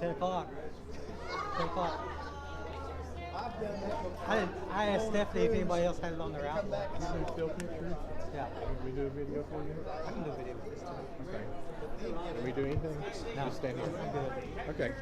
10 o'clock. 10 o'clock. I've done that before. I asked Stephanie if anybody else had it on their outlook. You can still pictures? Yeah. Can we do a video for you? I can do a video with this too. Okay. Can we do anything? No. Just stand here. I'm good. Okay.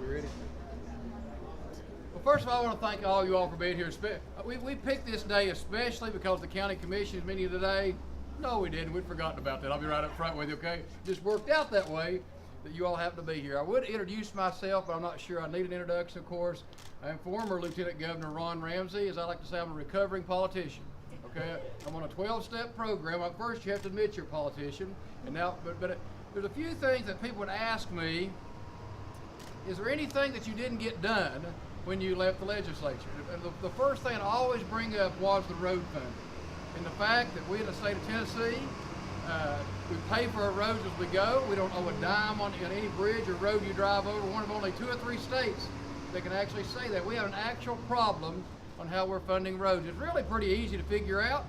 We ready? Well, first of all, I want to thank all you all for being here. We picked this day especially because the county commission is meeting today. No, we didn't. We'd forgotten about that. I'll be right up front with you, okay? Just worked out that way that you all happen to be here. I would introduce myself, but I'm not sure I need an introduction, of course. I'm former Lieutenant Governor Ron Ramsey. As I like to say, I'm a recovering politician. Okay, I'm on a 12-step program. First, you have to admit you're a politician, and now, but there's a few things that people would ask me. Is there anything that you didn't get done when you left the legislature? And the first thing I always bring up was the road funding, and the fact that we in the state of Tennessee, we pay for our roads as we go. We don't owe a dime on any bridge or road you drive over. One of only 2 or 3 states that can actually say that. We have an actual problem on how we're funding roads. It's really pretty easy to figure out.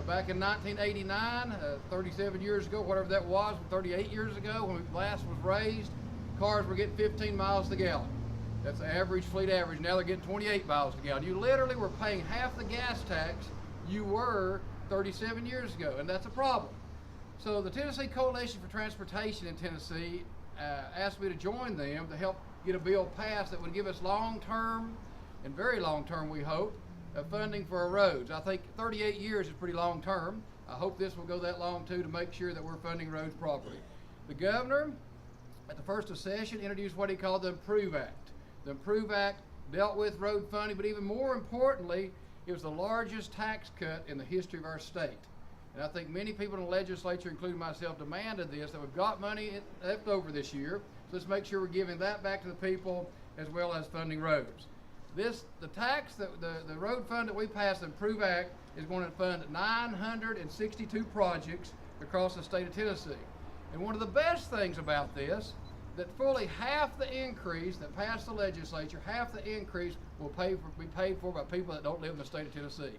Back in 1989, 37 years ago, whatever that was, 38 years ago, when last was raised, cars were getting 15 miles to the gallon. That's the average, fleet average. Now they're getting 28 miles to the gallon. You literally were paying half the gas tax you were 37 years ago, and that's a problem. So the Tennessee Coalition for Transportation in Tennessee asked me to join them to help get a bill passed that would give us long-term, and very long-term we hope, funding for our roads. I think 38 years is pretty long-term. I hope this will go that long too, to make sure that we're funding roads properly. The governor, at the first of session, introduced what he called the Improve Act. The Improve Act dealt with road funding, but even more importantly, it was the largest tax cut in the history of our state. And I think many people in the legislature, including myself, demanded this, that we've got money left over this year, so let's make sure we're giving that back to the people as well as funding roads. The road fund that we passed, the Improve Act, is going to fund 962 projects across the state of Tennessee. And one of the best things about this, that fully half the increase that passed the legislature, half the increase will be paid for by people that don't live in the state of Tennessee.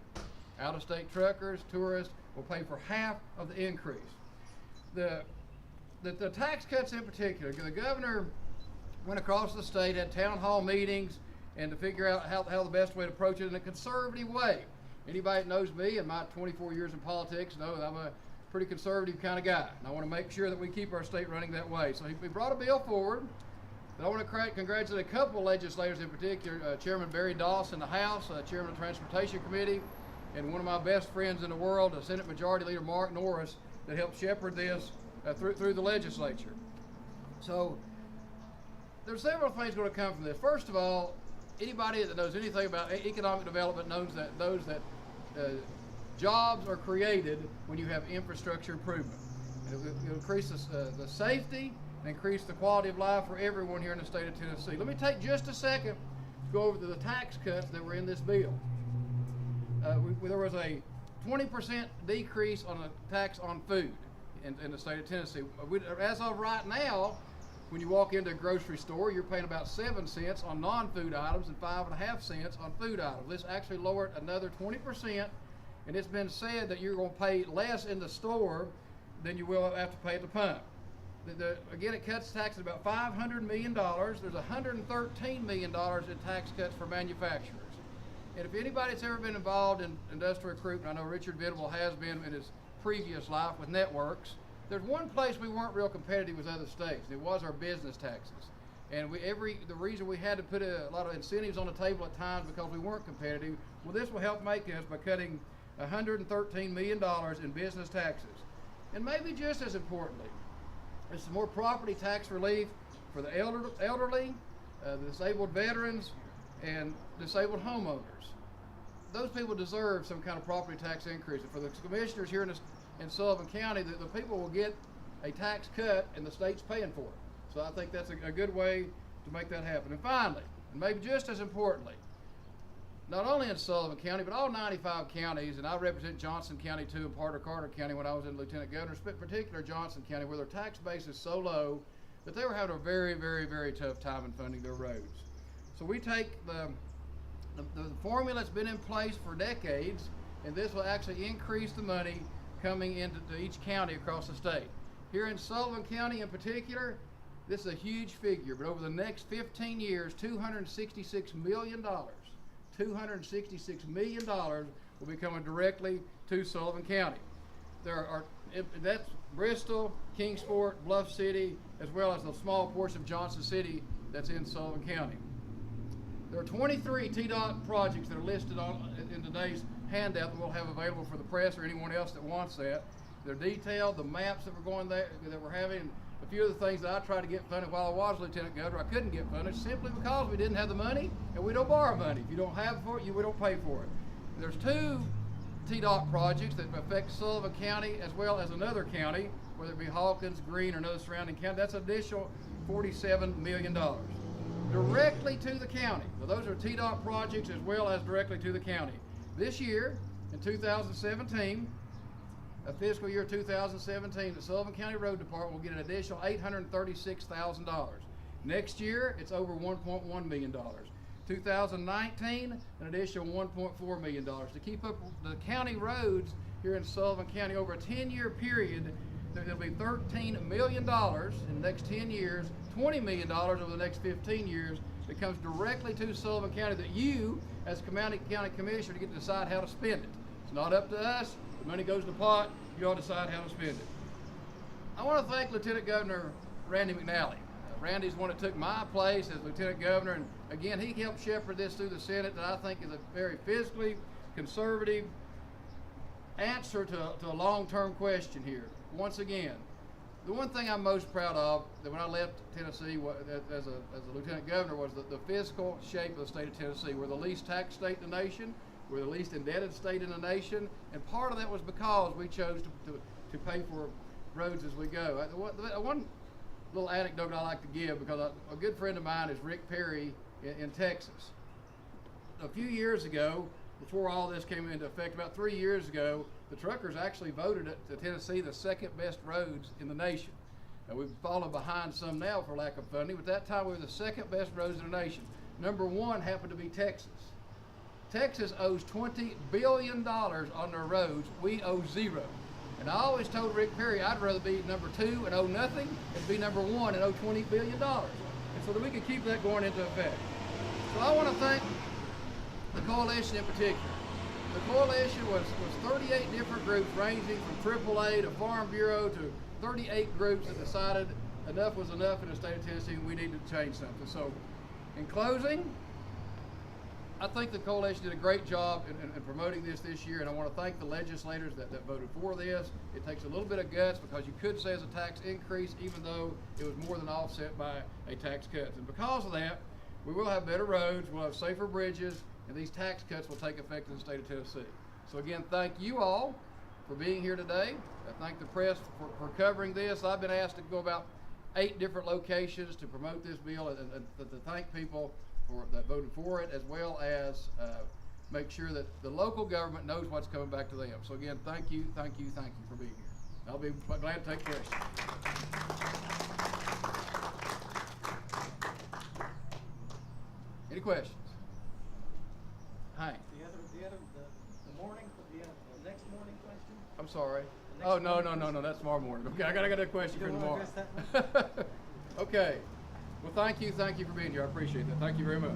Out-of-state truckers, tourists will pay for half of the increase. The tax cuts in particular, the governor went across the state, had town hall meetings, and to figure out how the best way to approach it in a conservative way. Anybody that knows me and my 24 years in politics knows I'm a pretty conservative kind of guy, and I want to make sure that we keep our state running that way. So he brought a bill forward. And I want to congratulate a couple of legislators in particular, Chairman Barry Doss in the House, Chairman of the Transportation Committee, and one of my best friends in the world, Senate Majority Leader Mark Norris, that helped shepherd this through the legislature. So there's several things going to come from this. First of all, anybody that knows anything about economic development knows that jobs are created when you have infrastructure improvement. It'll increase the safety and increase the quality of life for everyone here in the state of Tennessee. Let me take just a second to go over to the tax cuts that were in this bill. There was a 20% decrease on the tax on food in the state of Tennessee. As of right now, when you walk into a grocery store, you're paying about 7 cents on non-food items and 5.5 cents on food items. This actually lowered another 20%, and it's been said that you're going to pay less in the store than you will have to pay at the pump. Again, it cuts taxes about $500 million. There's $113 million in tax cuts for manufacturers. And if anybody's ever been involved in industrial recruitment, I know Richard Venable has been in his previous life with networks. There's one place we weren't real competitive with other states. It was our business taxes. And the reason we had to put a lot of incentives on the table at times because we weren't competitive, well, this will help make us by cutting $113 million in business taxes. And maybe just as importantly, there's some more property tax relief for the elderly, the disabled veterans, and disabled homeowners. Those people deserve some kind of property tax increase. And for the commissioners here in Sullivan County, the people will get a tax cut and the state's paying for it. So I think that's a good way to make that happen. And finally, and maybe just as importantly, not only in Sullivan County, but all 95 counties, and I represent Johnson County too, and part of Carter County when I was in Lieutenant Governor, but particular Johnson County, where their tax base is so low that they were having a very, very, very tough time in funding their roads. So we take the formula that's been in place for decades, and this will actually increase the money coming into each county across the state. Here in Sullivan County in particular, this is a huge figure, but over the next 15 years, $266 million. $266 million will be coming directly to Sullivan County. That's Bristol, Kingsport, Bluff City, as well as the small portion of Johnson City that's in Sullivan County. There are 23 TDOT projects that are listed in today's handout that we'll have available for the press or anyone else that wants that. They're detailed, the maps that we're going there, that we're having. A few of the things that I tried to get funded while I was Lieutenant Governor, I couldn't get funded simply because we didn't have the money, and we don't borrow money. If you don't have for it, we don't pay for it. And there's 2 TDOT projects that affect Sullivan County as well as another county, whether it be Hawkins, Greene, or another surrounding county. That's an additional $47 million directly to the county. Now, those are TDOT projects as well as directly to the county. This year, in 2017, fiscal year 2017, the Sullivan County Road Department will get an additional $836,000. Next year, it's over $1.1 million. 2019, an additional $1.4 million. To keep up the county roads here in Sullivan County over a 10-year period, there'll be $13 million in the next 10 years, $20 million over the next 15 years that comes directly to Sullivan County that you, as county commissioner, get to decide how to spend it. It's not up to us. The money goes in the pot. You all decide how to spend it. I want to thank Lieutenant Governor Randy McNally. Randy's the one that took my place as Lieutenant Governor, and again, he helped shepherd this through the Senate that I think is a very fiscally conservative answer to a long-term question here. Once again, the one thing I'm most proud of that when I left Tennessee as a Lieutenant Governor was the fiscal shape of the state of Tennessee. We're the least taxed state in the nation. We're the least indebted state in the nation, and part of that was because we chose to pay for roads as we go. One little anecdote I like to give, because a good friend of mine is Rick Perry in Texas. A few years ago, before all this came into effect, about 3 years ago, the truckers actually voted Tennessee the second best roads in the nation. Now, we've fallen behind some now for lack of funding, but that time we were the second best roads in the nation. Number 1 happened to be Texas. Texas owes $20 billion on their roads. We owe 0. And I always told Rick Perry I'd rather be number 2 and owe nothing than be number 1 and owe $20 billion. And so that we can keep that going into effect. So I want to thank the coalition in particular. The coalition was 38 different groups ranging from AAA to Farm Bureau to 38 groups that decided enough was enough in the state of Tennessee and we needed to change something. So in closing, I think the coalition did a great job in promoting this year, and I want to thank the legislators that voted for this. It takes a little bit of guts because you could say it's a tax increase even though it was more than offset by a tax cut. And because of that, we will have better roads, we'll have safer bridges, and these tax cuts will take effect in the state of Tennessee. So again, thank you all for being here today. I thank the press for covering this. I've been asked to go about 8 different locations to promote this bill and to thank people that voted for it, as well as make sure that the local government knows what's coming back to them. So again, thank you for being here. I'll be glad to take questions. Any questions? Hi. The next morning question? I'm sorry. Oh, no, that's tomorrow morning. Okay, I got a question for tomorrow. Okay. Well, thank you for being here. I appreciate that. Thank you very much.